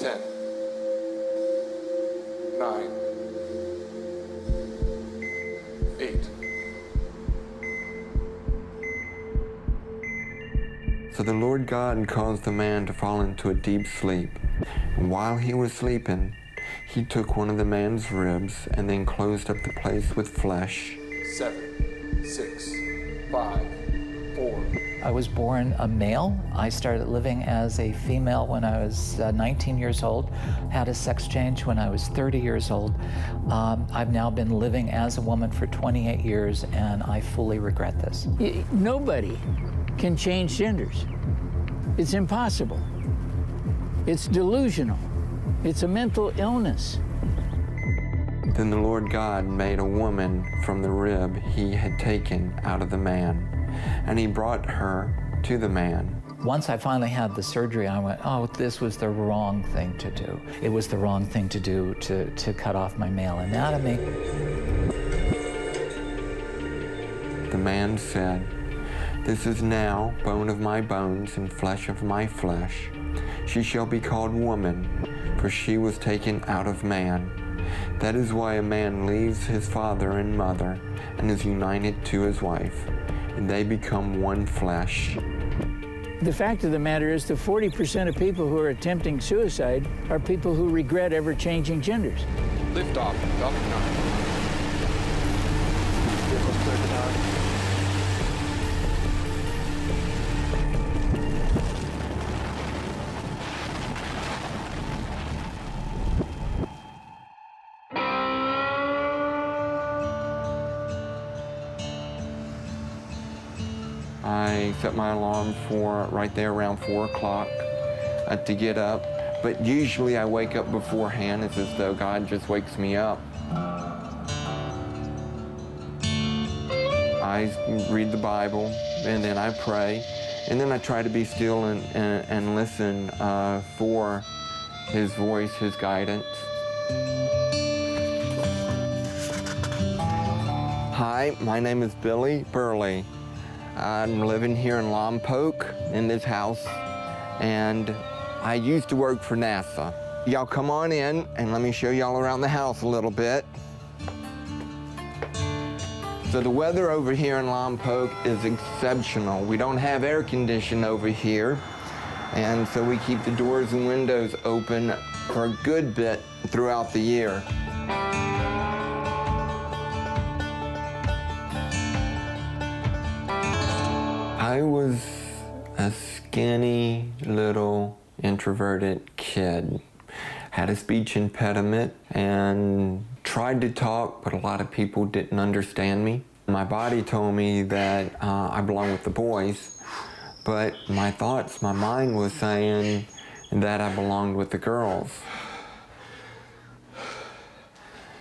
10, 9, 8. So the Lord God caused the man to fall into a deep sleep. And while he was sleeping, he took one of the man's ribs and then closed up the place with flesh. 7, 6, 5, 4. I was born a male. I started living as a female when I was 19 years old, had a sex change when I was 30 years old. I've now been living as a woman for 28 years, and I fully regret this. Nobody can change genders. It's impossible. It's delusional. It's a mental illness. Then the Lord God made a woman from the rib he had taken out of the man, and he brought her to the man. Once I finally had the surgery, I went, oh, this was the wrong thing to do. It was the wrong thing to do to cut off my male anatomy. The man said, "This is now bone of my bones and flesh of my flesh. She shall be called woman, for she was taken out of man. That is why a man leaves his father and mother and is united to his wife, and they become one flesh." The fact of the matter is that 40% of people who are attempting suicide are people who regret ever changing genders. Lift off, Falcon 9. I set my alarm for right there around 4 o'clock to get up, but usually I wake up beforehand. It's as though God just wakes me up. I read the Bible, and then I pray, and then I try to be still and listen for His voice, His guidance. Hi, my name is Billy Burley. I'm living here in Lompoc in this house, and I used to work for NASA. Y'all come on in and let me show y'all around the house a little bit. So the weather over here in Lompoc is exceptional. We don't have air conditioning over here, and so we keep the doors and windows open for a good bit throughout the year. I was a skinny little introverted kid. Had a speech impediment and tried to talk, but a lot of people didn't understand me. My body told me that I belong with the boys, but my thoughts, my mind was saying that I belonged with the girls.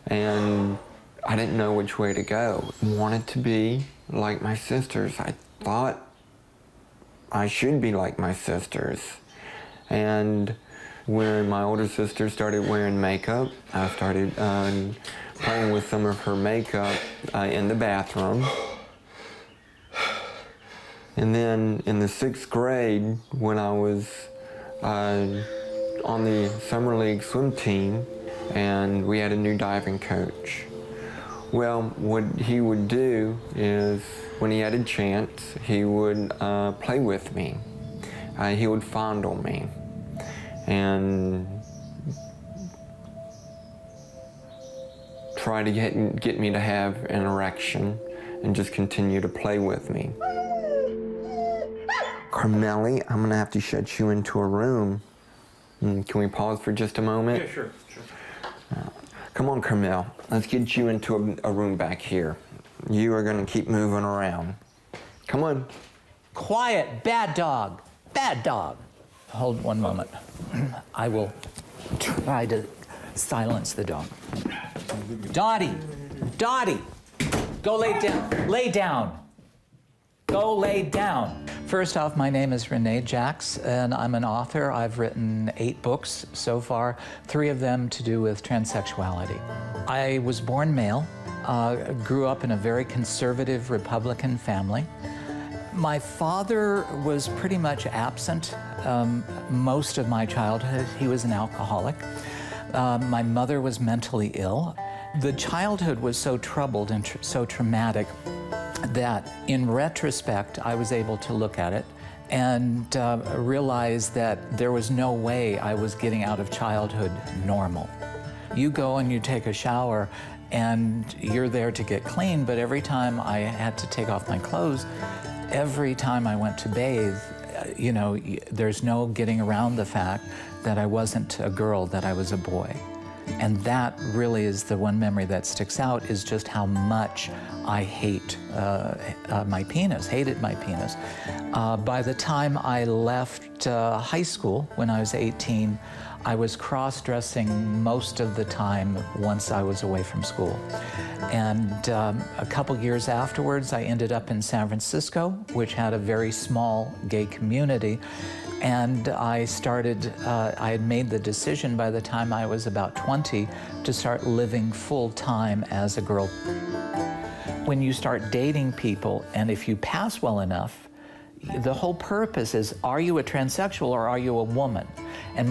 And I didn't know which way to go. Wanted to be like my sisters. I thought I should be like my sisters. And when my older sister started wearing makeup, I started playing with some of her makeup in the bathroom. And then in the 6th grade, when I was on the Summer League swim team, and we had a new diving coach. Well, what he would do is, when he had a chance, he would play with me. He would fondle me and try to get me to have an erection and just continue to play with me. Carmelli, I'm gonna have to shut you into a room. Can we pause for just a moment? Yeah, sure. Come on, Carmel, let's get you into a room back here. You are gonna keep moving around. Come on. Quiet, bad dog, bad dog. Hold one moment. I will try to silence the dog. Dottie, Dottie, go lay down, lay down. Go lay down. First off, my name is Renee Jacks, and I'm an author. I've written 8 books so far, 3 of them to do with transsexuality. I was born male, grew up in a very conservative Republican family. My father was pretty much absent most of my childhood. He was an alcoholic. My mother was mentally ill. The childhood was so troubled and so traumatic that in retrospect, I was able to look at it and realize that there was no way I was getting out of childhood normal. You go and you take a shower and you're there to get clean, but every time I had to take off my clothes, every time I went to bathe, you know, there's no getting around the fact that I wasn't a girl, that I was a boy. And that really is the one memory that sticks out, is just how much I hate my penis, hated my penis. By the time I left high school, when I was 18, I was cross-dressing most of the time once I was away from school. And a couple years afterwards, I ended up in San Francisco, which had a very small gay community. And I had made the decision by the time I was about 20 to start living full-time as a girl. When you start dating people, and if you pass well enough, the whole purpose is, are you a transsexual or are you a woman? And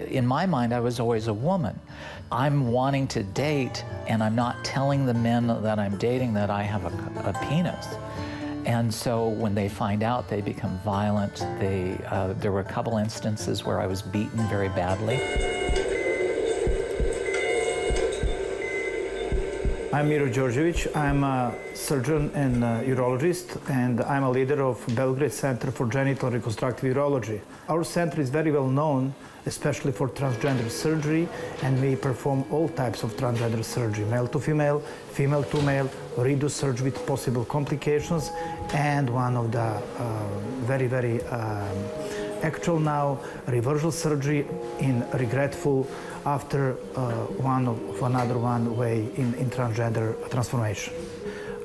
in my mind, I was always a woman. I'm wanting to date, and I'm not telling the men that I'm dating that I have a penis. And so when they find out, they become violent. There were a couple instances where I was beaten very badly. I'm Miro Đorđević. I'm a surgeon and a urologist, and I'm a leader of Belgrade Center for Genital Reconstructive Urology. Our center is very well known, especially for transgender surgery, and we perform all types of transgender surgery, male to female, female to male, redo surgery with possible complications, and one of the very actual now, reversal surgery in regretful after another way in transgender transformation.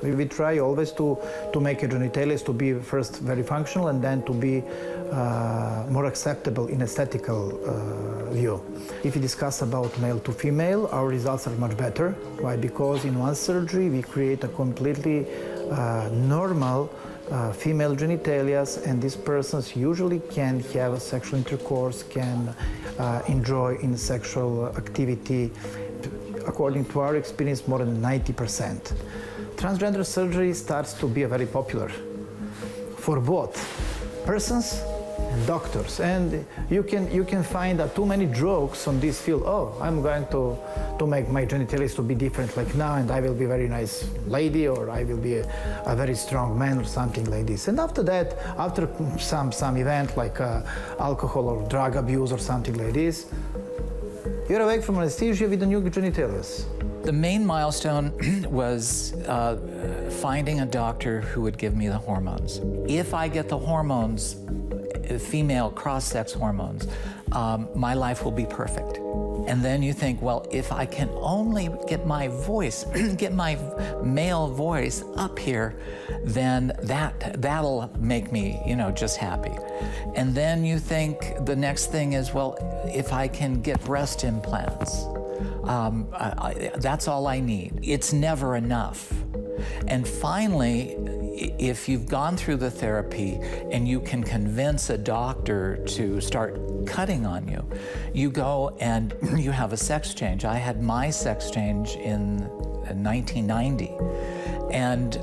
We try always to make a genitalia to be first very functional and then to be more acceptable in aesthetical view. If we discuss about male to female, our results are much better. Why? Because in one surgery we create a completely normal female genitalia, and these persons usually can have sexual intercourse, can enjoy in sexual activity, according to our experience, more than 90%. Transgender surgery starts to be very popular for both persons and doctors, and you can find too many jokes on this field. Oh, I'm going to make my genitalia to be different like now, and I will be a very nice lady, or I will be a very strong man, or something like this. And after that, after some event like alcohol or drug abuse or something like this, you're awake from anesthesia with the new genitalia. The main milestone was finding a doctor who would give me the hormones. If I get the hormones, female cross-sex hormones, my life will be perfect. And then you think, well, if I can only get my voice, get my male voice up here, then that'll make me, just happy. And then you think the next thing is, well, if I can get breast implants, that's all I need. It's never enough. And finally, if you've gone through the therapy and you can convince a doctor to start cutting on you, you go and you have a sex change. I had my sex change in 1990. And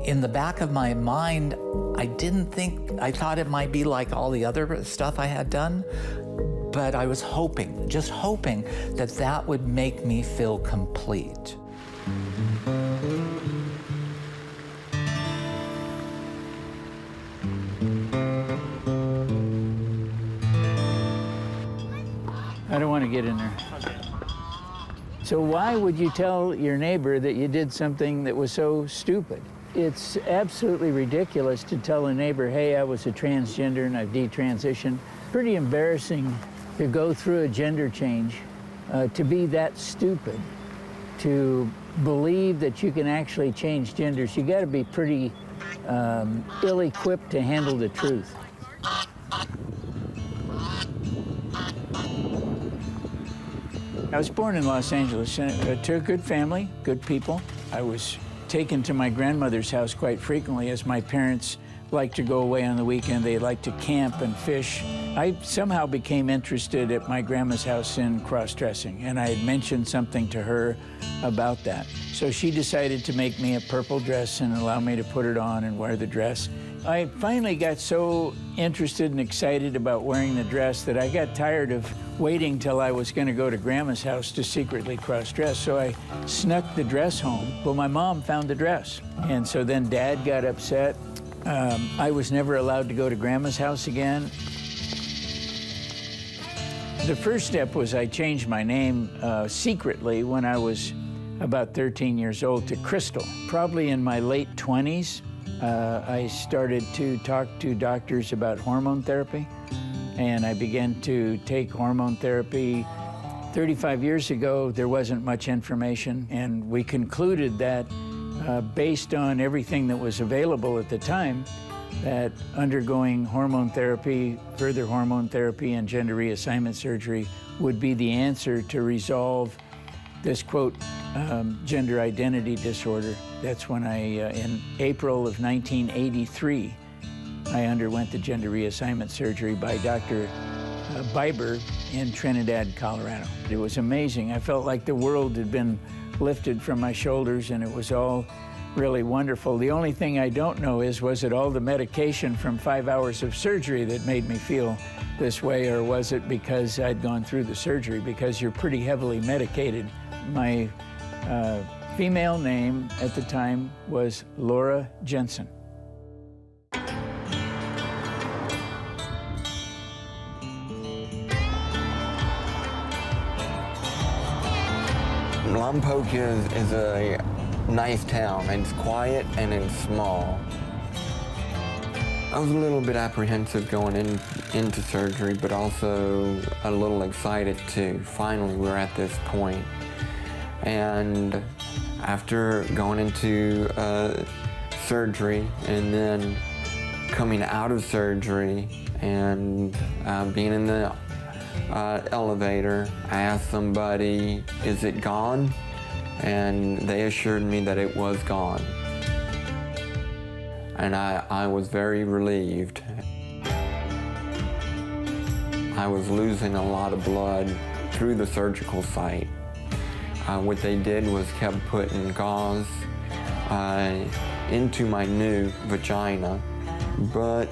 in the back of my mind, I thought it might be like all the other stuff I had done, but I was hoping, just hoping that would make me feel complete. I don't want to get in there. So why would you tell your neighbor that you did something that was so stupid? It's absolutely ridiculous to tell a neighbor, hey, I was a transgender and I've detransitioned. Pretty embarrassing to go through a gender change, to be that stupid, to believe that you can actually change genders. You got to be pretty ill-equipped to handle the truth. I was born in Los Angeles to a good family, good people. I was taken to my grandmother's house quite frequently as my parents like to go away on the weekend. They like to camp and fish. I somehow became interested at my grandma's house in cross-dressing, and I had mentioned something to her about that. So she decided to make me a purple dress and allow me to put it on and wear the dress. I finally got so interested and excited about wearing the dress that I got tired of waiting till I was going to go to Grandma's house to secretly cross-dress. So I snuck the dress home. Well, my mom found the dress. And so then Dad got upset. I was never allowed to go to Grandma's house again. The first step was I changed my name secretly when I was about 13 years old to Crystal. Probably in my late 20s, I started to talk to doctors about hormone therapy, and I began to take hormone therapy. 35 years ago, there wasn't much information, and we concluded that based on everything that was available at the time, that undergoing hormone therapy, further hormone therapy, and gender reassignment surgery would be the answer to resolve this, quote, gender identity disorder. That's when in April of 1983, I underwent the gender reassignment surgery by Dr. Biber in Trinidad, Colorado. It was amazing. I felt like the world had been lifted from my shoulders, and it was all really wonderful. The only thing I don't know is, was it all the medication from 5 hours of surgery that made me feel this way, or was it because I'd gone through the surgery? Because you're pretty heavily medicated. My female name at the time was Laura Jensen. Lompoc is a nice town. It's quiet and it's small. I was a little bit apprehensive going into surgery, but also a little excited too. Finally, we're at this point. And after going into surgery and then coming out of surgery and being in the elevator, I asked somebody, "Is it gone?" And they assured me that it was gone. And I was very relieved. I was losing a lot of blood through the surgical site. What they did was kept putting gauze into my new vagina, but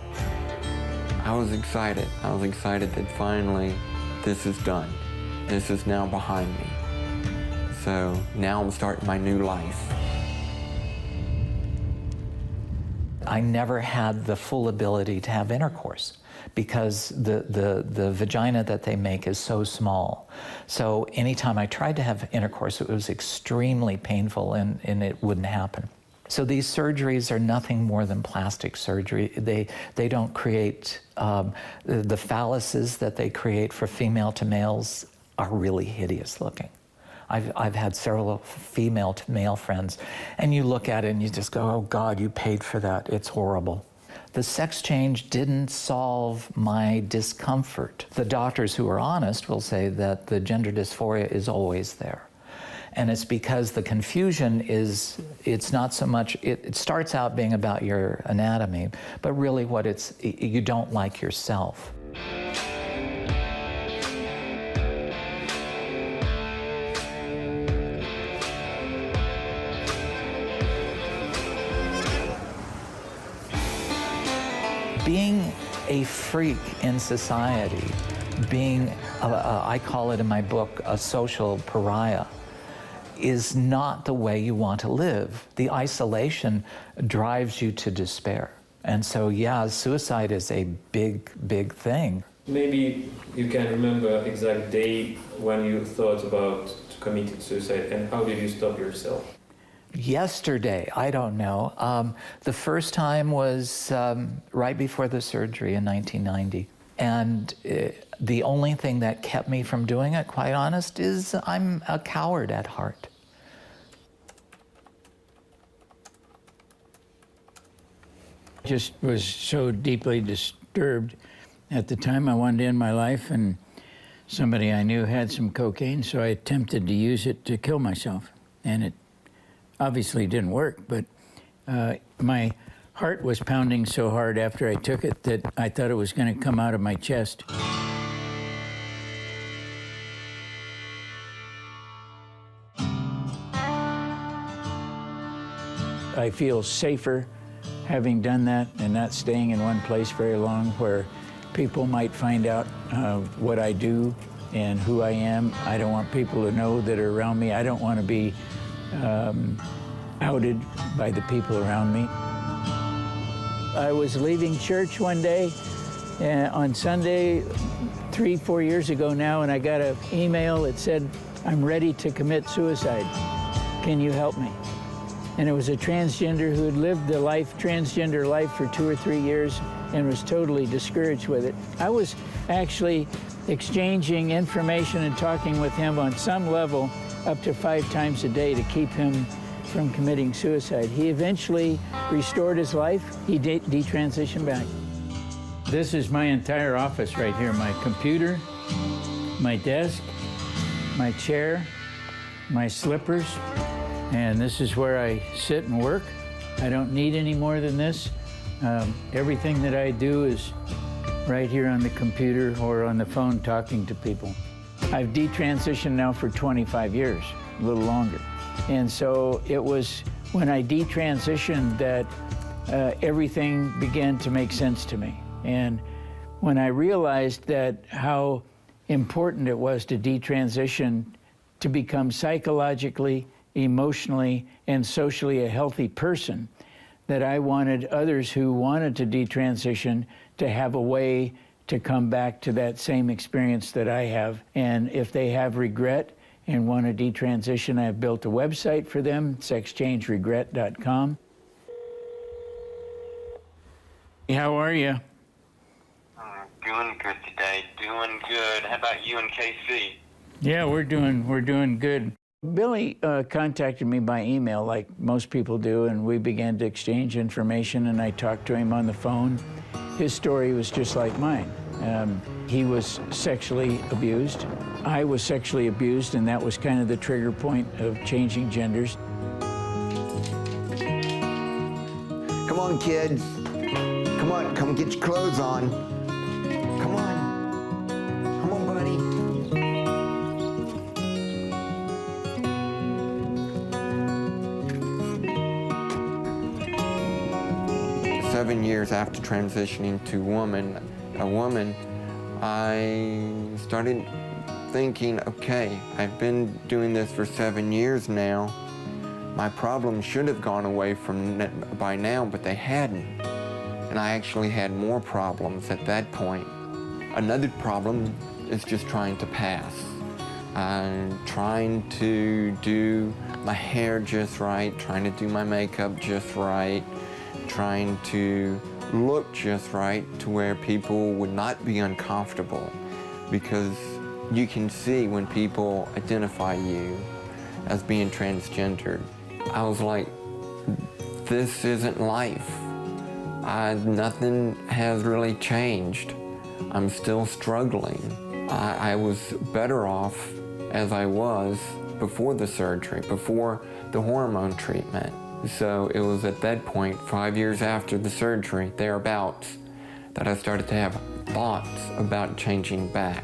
I was excited. I was excited that finally this is done. This is now behind me. So now I'm starting my new life. I never had the full ability to have intercourse because the vagina that they make is so small. So anytime I tried to have intercourse, it was extremely painful and it wouldn't happen. So these surgeries are nothing more than plastic surgery. They don't create, the phalluses that they create for female to males are really hideous looking. I've had several female to male friends, and you look at it and you just go, oh God, you paid for that, it's horrible. The sex change didn't solve my discomfort. The doctors who are honest will say that the gender dysphoria is always there. And it's because the confusion is, it's not so much, it starts out being about your anatomy, but really what it's, you don't like yourself. Being a freak in society, being, I call it in my book, a social pariah, is not the way you want to live. The isolation drives you to despair. And so, yeah, suicide is a big, big thing. Maybe you can remember exact day when you thought about committing suicide, and how did you stop yourself? Yesterday, I don't know. The first time was right before the surgery in 1990. And the only thing that kept me from doing it, quite honest, is I'm a coward at heart. I just was so deeply disturbed. At the time, I wanted to end my life, and somebody I knew had some cocaine, so I attempted to use it to kill myself. And it obviously didn't work, but my heart was pounding so hard after I took it that I thought it was going to come out of my chest. I feel safer having done that and not staying in one place very long where people might find out what I do and who I am. I don't want people to know that are around me. I don't want to be outed by the people around me. I was leaving church one day on Sunday, 3-4 years ago now, and I got an email that said, "I'm ready to commit suicide. Can you help me?" And it was a transgender who had lived the transgender life for 2 or 3 years and was totally discouraged with it. I was actually exchanging information and talking with him on some level up to 5 times a day to keep him from committing suicide. He eventually restored his life. He detransitioned back. This is my entire office right here. My computer, my desk, my chair, my slippers, and this is where I sit and work. I don't need any more than this. Everything that I do is right here on the computer or on the phone talking to people. I've detransitioned now for 25 years, a little longer. And so it was when I detransitioned that everything began to make sense to me. And when I realized that how important it was to detransition to become psychologically, emotionally, and socially a healthy person, that I wanted others who wanted to detransition to have a way to come back to that same experience that I have. And if they have regret and want to detransition, I've built a website for them, exchangeregret.com. How are you? Doing good today, doing good. How about you and KC? Yeah, we're doing good. Billy contacted me by email like most people do, and we began to exchange information, and I talked to him on the phone. His story was just like mine. He was sexually abused. I was sexually abused, and that was kind of the trigger point of changing genders. Come on, kids. Come on, come get your clothes on. Come on. Come on, buddy. 7 years after transitioning to a woman, I started thinking, okay, I've been doing this for 7 years now. My problems should have gone away by now, but they hadn't. And I actually had more problems at that point. Another problem is just trying to pass. I'm trying to do my hair just right, trying to do my makeup just right, trying to look just right to where people would not be uncomfortable, because you can see when people identify you as being transgendered. I was like, this isn't life. Nothing has really changed. I'm still struggling. I was better off as I was before the surgery, before the hormone treatment. So it was at that point, 5 years after the surgery, thereabouts, that I started to have thoughts about changing back.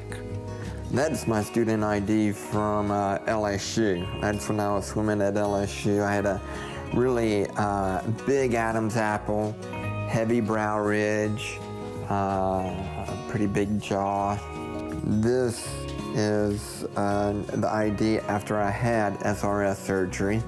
That's my student ID from LSU. That's when I was swimming at LSU. I had a really big Adam's apple, heavy brow ridge, pretty big jaw. This is the ID after I had SRS surgery.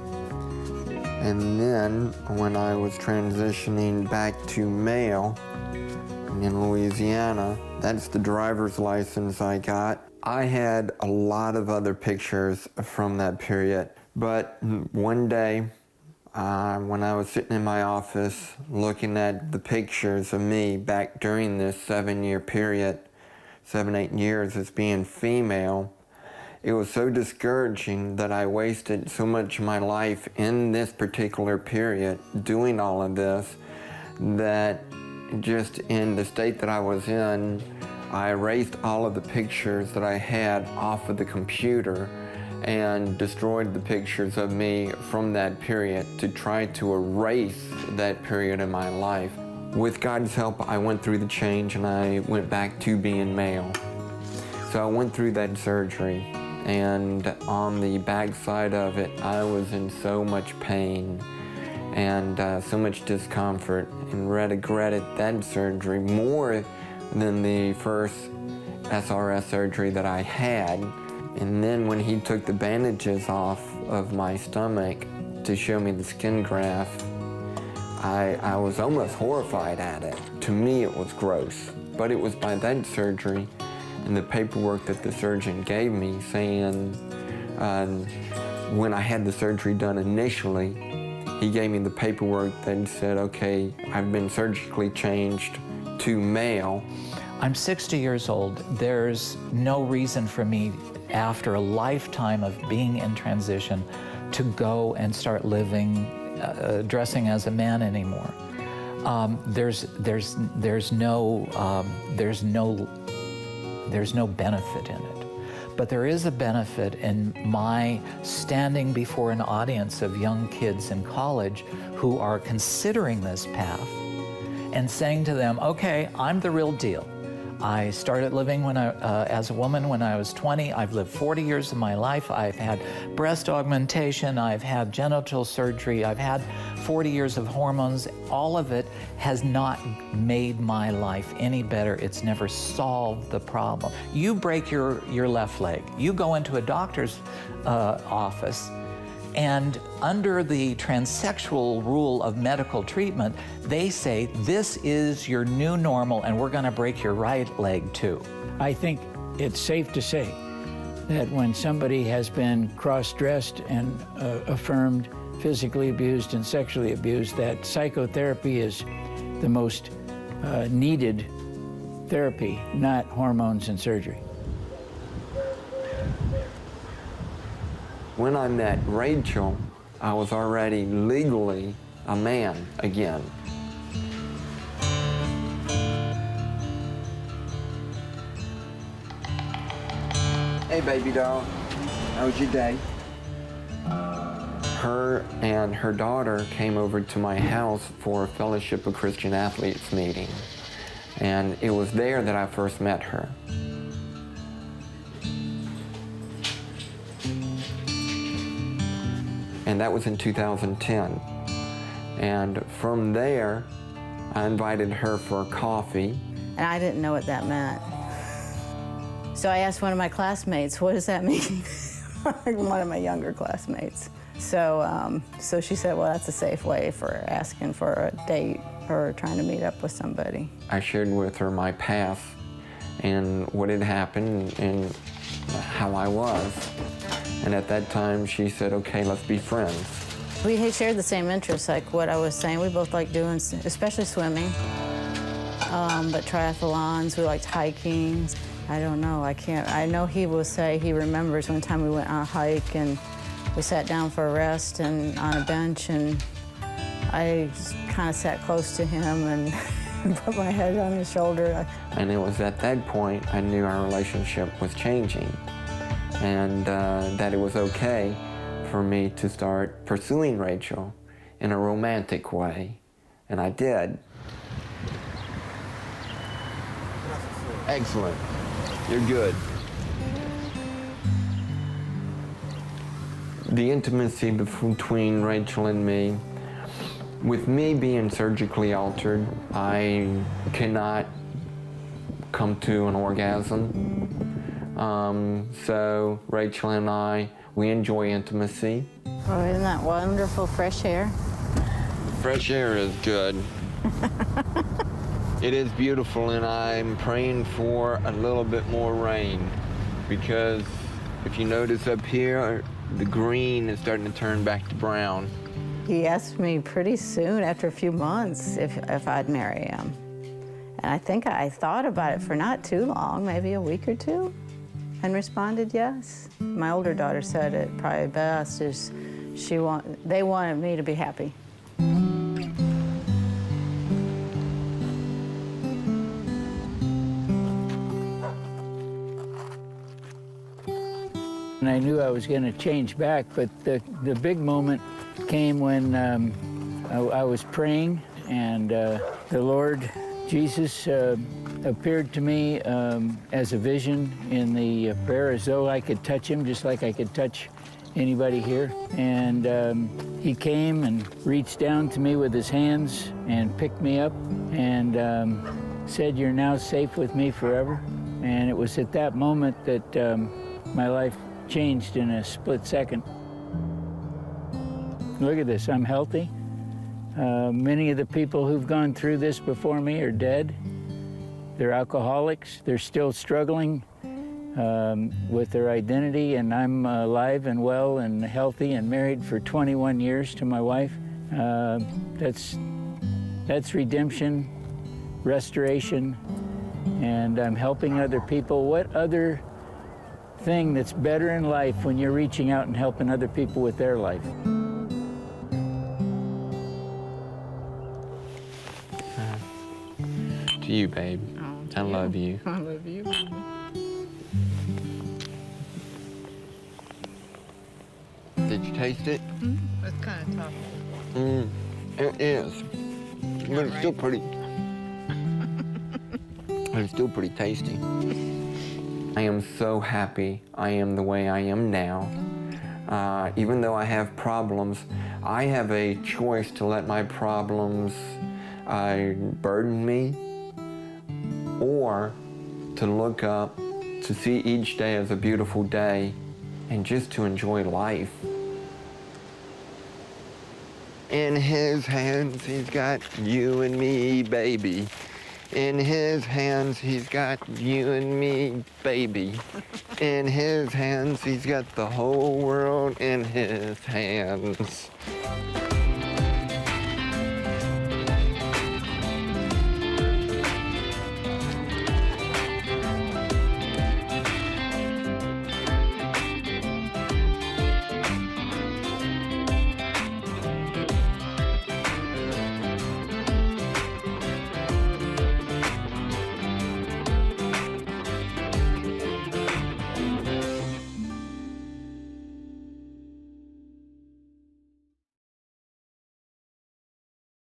And then when I was transitioning back to male in Louisiana, that's the driver's license I got. I had a lot of other pictures from that period, but one day when I was sitting in my office looking at the pictures of me back during this 7-year period, 7-8 years as being female, it was so discouraging that I wasted so much of my life in this particular period doing all of this, that just in the state that I was in, I erased all of the pictures that I had off of the computer, and destroyed the pictures of me from that period to try to erase that period in my life. With God's help, I went through the change and I went back to being male. So I went through that surgery, and on the backside of it, I was in so much pain and so much discomfort, and regretted that surgery more than the first SRS surgery that I had. And then when he took the bandages off of my stomach to show me the skin graft, I was almost horrified at it. To me, it was gross. But it was by that surgery and the paperwork that the surgeon gave me saying, when I had the surgery done initially, he gave me the paperwork that said, okay, I've been surgically changed to male. I'm 60 years old. There's no reason for me, after a lifetime of being in transition, to go and start living, dressing as a man anymore. There's no benefit in it. But there is a benefit in my standing before an audience of young kids in college who are considering this path and saying to them, okay, I'm the real deal. I started living as a woman when I was 20. I've lived 40 years of my life. I've had breast augmentation. I've had genital surgery. I've had 40 years of hormones. All of it has not made my life any better. It's never solved the problem. You break your left leg. You go into a doctor's office, and under the transsexual rule of medical treatment, they say, this is your new normal and we're gonna break your right leg too. I think it's safe to say that when somebody has been cross-dressed and affirmed physically abused and sexually abused, that psychotherapy is the most needed therapy, not hormones and surgery. When I met Rachel, I was already legally a man again. Hey, baby doll. How was your day? Her and her daughter came over to my house for a Fellowship of Christian Athletes meeting. And it was there that I first met her. And that was in 2010. And from there, I invited her for coffee. And I didn't know what that meant. So I asked one of my classmates, what does that mean? One of my younger classmates. So she said, well, that's a safe way for asking for a date or trying to meet up with somebody. I shared with her my past and what had happened and how I was. And at that time, she said, okay, let's be friends. We shared the same interests, like what I was saying. We both like doing, especially swimming, but triathlons, we liked hiking. I don't know, I know he will say he remembers one time we went on a hike and we sat down for a rest and on a bench, and I just kind of sat close to him and put my head on his shoulder. And it was at that point I knew our relationship was changing, and that it was okay for me to start pursuing Rachel in a romantic way, and I did. Excellent. You're good. The intimacy between Rachel and me, with me being surgically altered, I cannot come to an orgasm. So Rachel and I, we enjoy intimacy. Oh, isn't that wonderful, fresh air? Fresh air is good. It is beautiful, and I'm praying for a little bit more rain, because if you notice up here, the green is starting to turn back to brown. He asked me pretty soon, after a few months, if I'd marry him. And I think I thought about it for not too long, maybe a week or two, and responded yes. My older daughter said it probably best, is they wanted me to be happy. And I knew I was going to change back, but the big moment came when I was praying, and the Lord Jesus appeared to me as a vision in the prayer, as though I could touch him, just like I could touch anybody here. And he came and reached down to me with his hands and picked me up and said, "You're now safe with me forever." And it was at that moment that my life changed in a split second. Look at this, I'm healthy. Many of the people who've gone through this before me are dead. They're alcoholics. They're still struggling with their identity, and I'm alive and well and healthy and married for 21 years to my wife. That's redemption, restoration, and I'm helping other people. What other thing that's better in life when you're reaching out and helping other people with their life? To you, babe. I love you. I love you. Did you taste it? It's kind of tough. It is. But it's still pretty. It's still pretty tasty. I am so happy I am the way I am now. Even though I have problems, I have a choice to let my problems burden me, or to look up, to see each day as a beautiful day, and just to enjoy life. In his hands, he's got you and me, baby. In his hands, he's got you and me, baby. In his hands, he's got the whole world in his hands.